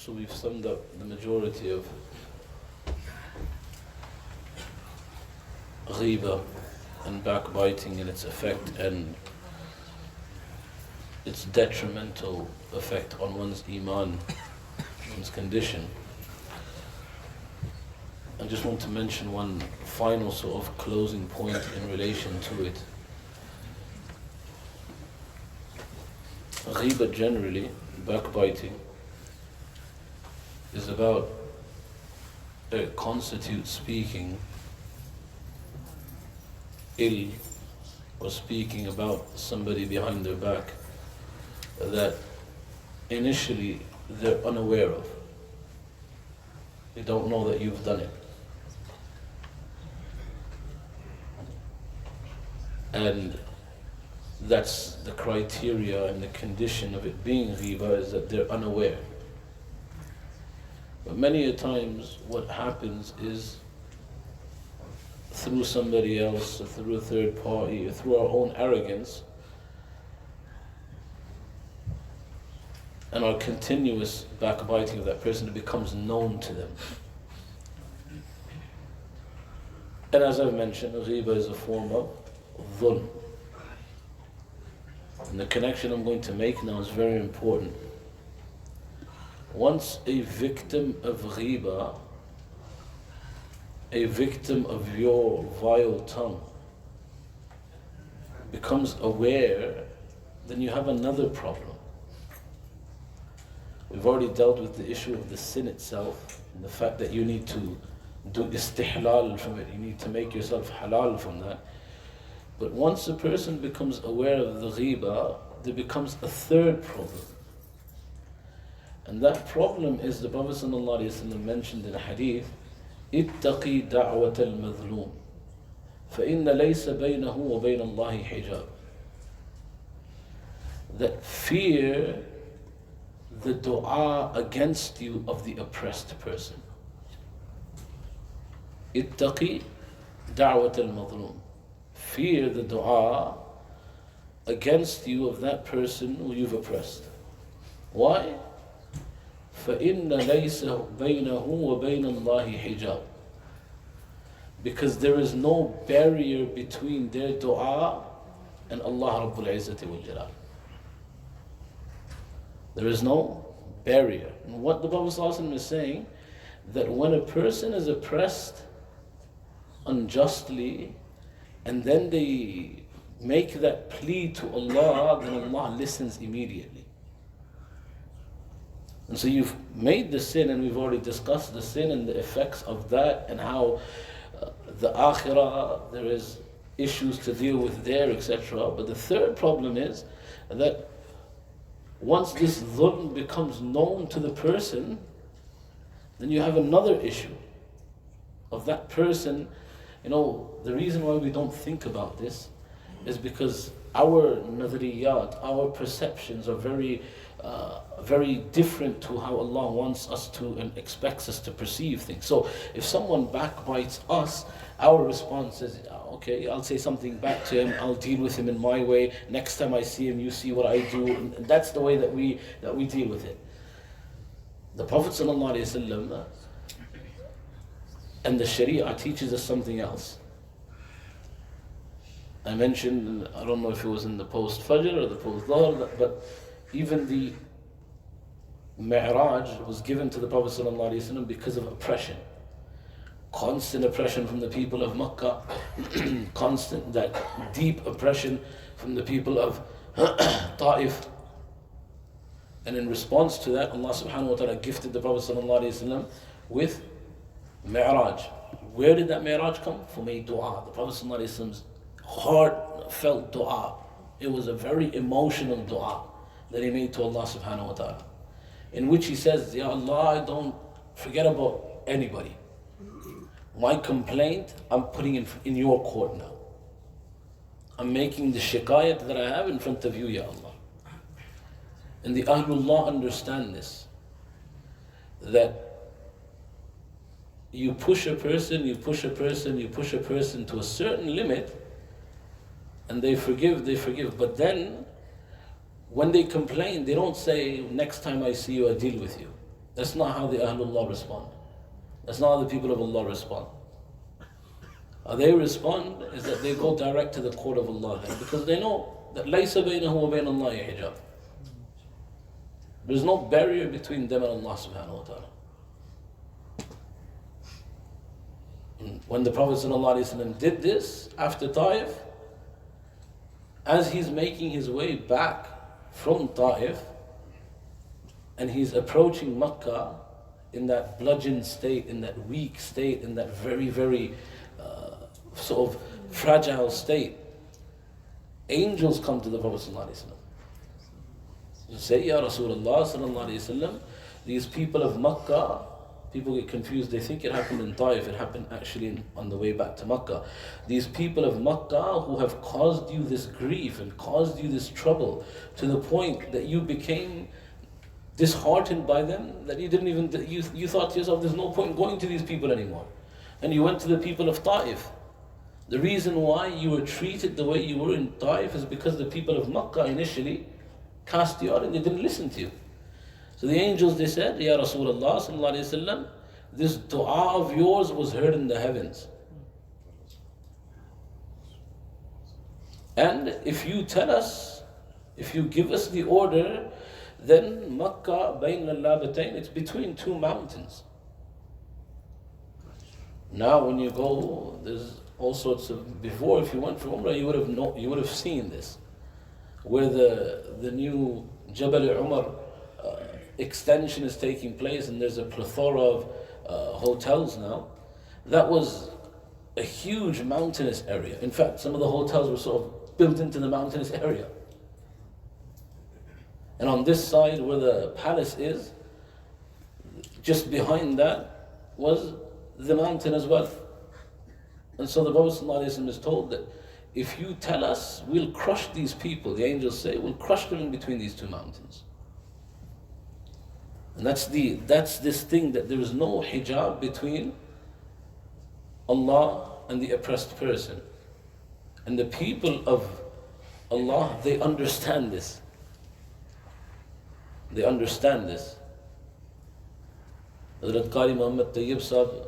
So we've summed up the majority of ghiba and backbiting and its effect and its detrimental effect on one's iman, one's condition. I just want to mention one final sort of closing point in relation to it. Ghiba generally, backbiting, is about, it constitutes speaking ill or speaking about somebody behind their back that initially they're unaware of. They don't know that you've done it. And that's the criteria and the condition of it being ghiba, is that they're unaware. But many a times what happens is through somebody else, or through a third party, or through our own arrogance and our continuous backbiting of that person, it becomes known to them. And as I've mentioned, ghiba is a form of dhulm. And the connection I'm going to make now is very important. Once a victim of ghiba, a victim of your vile tongue, becomes aware, then you have another problem. We've already dealt with the issue of the sin itself, and the fact that you need to do istihlal from it, you need to make yourself halal from that. But once a person becomes aware of the ghiba, there becomes a third problem. And that problem is, the Prophet ﷺ mentioned in a hadith, اتقي دعوة المظلوم فإن ليس بينه وبين الله حجاب. That fear the dua against you of the oppressed person. اتقي دعوة المظلوم. Fear the dua against you of that person who you've oppressed. Why? فَإِنَّ لَيْسَ بَيْنَهُ وَبَيْنَ اللَّهِ حِجَابٌ. Because there is no barrier between their dua and Allah Rabbul Izzati wal Jalal. There is no barrier. And what the Prophet ﷺ is saying, that when a person is oppressed unjustly, and then they make that plea to Allah, then Allah listens immediately. And so you've made the sin, and we've already discussed the sin and the effects of that, and how the akhirah, there is issues to deal with there, etc. But the third problem is that once this dhulm becomes known to the person, then you have another issue of that person. You know, the reason why we don't think about this is because our nadriyat, our perceptions are very different to how Allah wants us to and expects us to perceive things. So if someone backbites us, our response is, okay, I'll say something back to him, I'll deal with him in my way. Next time I see him, you see what I do. And that's the way that we deal with it. The Prophet ﷺ and the Sharia teaches us something else. I mentioned, I don't know if it was in the post-Fajr or the post-Dhuhr, but even the Mi'raj was given to the Prophet ﷺ because of oppression. Constant oppression from the people of Makkah, constant, that deep oppression from the people of Ta'if. And in response to that, Allah subhanahu wa ta'ala gifted the Prophet ﷺ with Mi'raj. Where did that Mi'raj come? From a dua. The Prophet ﷺ's heartfelt dua. It was a very emotional dua that he made to Allah subhanahu wa ta'ala, in which he says, Ya Allah, I don't forget about anybody. My complaint, I'm putting in your court now. I'm making the shikayat that I have in front of you, Ya Allah. And the Ahlullah understand this, that you push a person to a certain limit, and they forgive. But then, when they complain, they don't say, next time I see you, I deal with you. That's not how the Ahlullah respond. That's not how the people of Allah respond. How they respond is that they go direct to the court of Allah then, because they know that لَيْسَ بَيْنَهُ وَبَيْنَ اللَّهِ حِجَابٌ. There's no barrier between them and Allah subhanahu wa ta'ala. When the Prophet ﷺ did this after Taif, as he's making his way back from Taif and he's approaching Makkah in that bludgeoned state, in that weak state, in that very, very sort of fragile state, angels come to the Prophet ﷺ. You say, Ya Rasulullah sallallahu alayhi wasallam, these people of Makkah, people get confused, they think it happened in Taif, it happened actually on the way back to Makkah. These people of Makkah who have caused you this grief and caused you this trouble to the point that you became disheartened by them, that you didn't even, you thought to yourself, there's no point going to these people anymore. And you went to the people of Taif. The reason why you were treated the way you were in Taif is because the people of Makkah initially cast you out and they didn't listen to you. So the angels, they said, Ya Rasulullah sallallahu alayhi wasallam, this dua of yours was heard in the heavens. And if you tell us, if you give us the order, then Makkah bayn al-labatain, it's between two mountains. Now when you go, there's all sorts of, before if you went for Umrah, you would have seen this, where the new Jabal Umar extension is taking place and there's a plethora of hotels now. That was a huge mountainous area. In fact, some of the hotels were sort of built into the mountainous area. And on this side where the palace is, just behind that was the mountain as well. And so the Prophet ﷺ is told that if you tell us, we'll crush these people. The angels say, we'll crush them in between these two mountains. And that's this thing, that there is no hijab between Allah and the oppressed person. And the people of Allah, they understand this. They understand this. Hazrat Qari Muhammad Tayyib Sahib,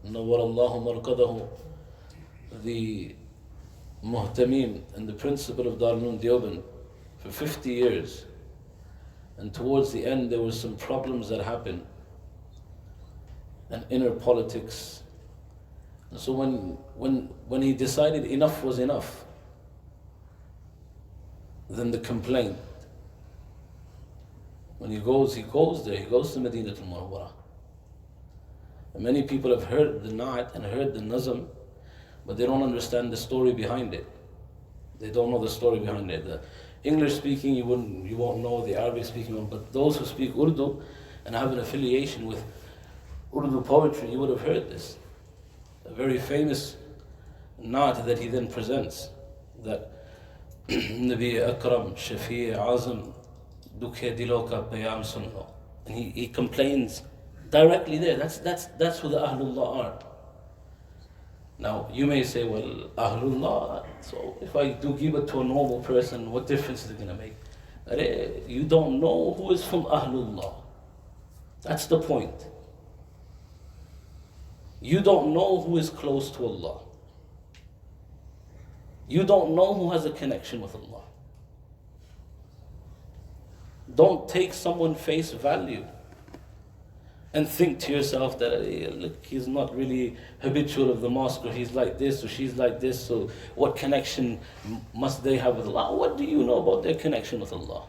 Nawwarallahu Marqadahu, the Muhtamim and the principal of Darul Uloom Deoband for 50 years. And towards the end, there were some problems that happened, and inner politics. And so when he decided enough was enough, then the complaint. When he goes there, he goes to Madinatul Munawwarah. And many people have heard the Na'at and heard the Nazm, but they don't understand the story behind it. They don't know the story behind it. The English speaking, you won't know, the Arabic speaking one, but those who speak Urdu and have an affiliation with Urdu poetry, you would have heard this. A very famous Na'at that he then presents, that Nabi Akram, Shafi' Azam, Dukhe Dilo ka Payam Sunno. And he complains directly there. That's who the Ahlullah are. Now, you may say, well, Ahlullah, so if I do give it to a normal person, what difference is it going to make? You don't know who is from Ahlullah. That's the point. You don't know who is close to Allah. You don't know who has a connection with Allah. Don't take someone face value and think to yourself that, look, he's not really habitual of the mosque, or he's like this, or she's like this, so what connection must they have with Allah? What do you know about their connection with Allah?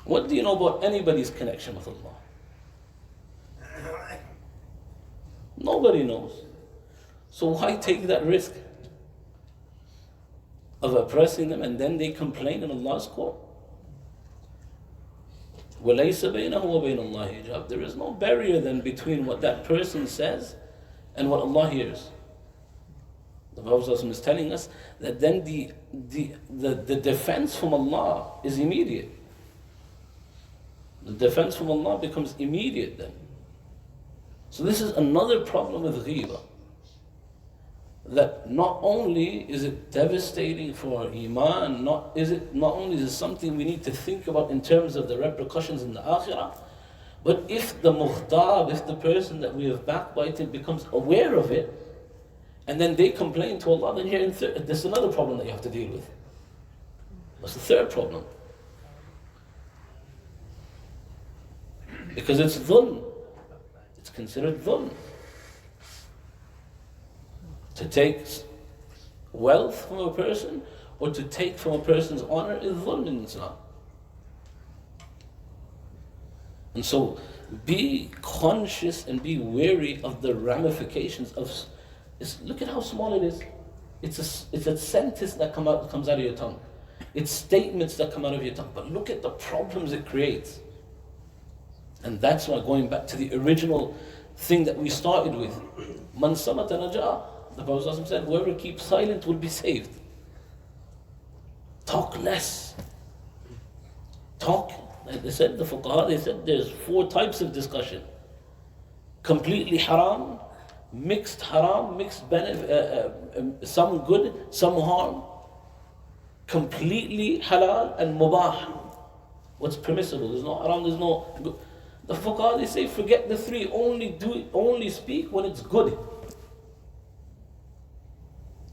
What do you know about anybody's connection with Allah? Nobody knows. So why take that risk of oppressing them and then they complain in Allah's court? وَلَيْسَ بَيْنَهُ وَبَيْنَ اللَّهِ حِجَابٌ. There is no barrier then between what that person says and what Allah hears. The Prophet is telling us that then the defense from Allah is immediate. The defense from Allah becomes immediate then. So this is another problem with ghibah. That not only is it devastating for our iman, not only is it something we need to think about in terms of the repercussions in the akhirah, But if the mughtab, if the person that we have backbited becomes aware of it, and then they complain to Allah, then you're in there's another problem that you have to deal with. What's the third problem? Because it's dhulm. It's considered dhulm. To take wealth from a person or to take from a person's honor is dhulm in Islam. And so be conscious and be wary of the ramifications of. Look at how small it is. It's a sentence that comes out of your tongue. It's statements that come out of your tongue. But look at the problems it creates. And that's why, going back to the original thing that we started with, Man samata naja. The Prophet said, whoever keeps silent will be saved. Talk less. Talk. Like they said, the fuqaha, they said there's 4 types of discussion. Completely haram, mixed benefit, some good, some harm. Completely halal and mubah. What's permissible? There's no haram, there's no good. The fuqaha, they say, forget the 3, only speak when it's good.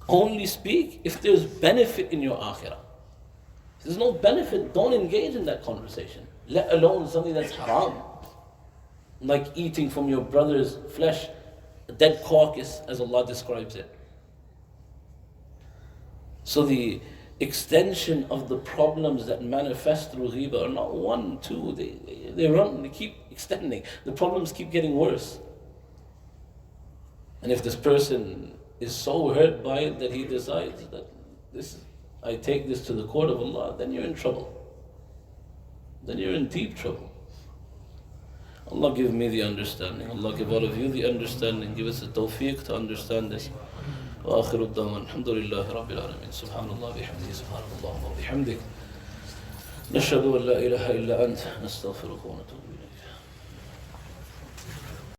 Only speak if there's benefit in your akhirah. If there's no benefit, don't engage in that conversation. Let alone something that's haram. Like eating from your brother's flesh, a dead carcass, as Allah describes it. So the extension of the problems that manifest through ghiba are not 1, 2, they keep extending. The problems keep getting worse. And if this person is so hurt by it that he decides that I take this to the court of Allah, then you're in trouble. Then you're in deep trouble. Allah give me the understanding. Allah give all of you the understanding. Give us the tawfiq to understand this. وآخر الدعوان الحمد لله رب العالمين سبحان الله بحمده سبحان الله وبحمدك نشهد أن لا إله إلا أنت نستغفرك ونتوب إليك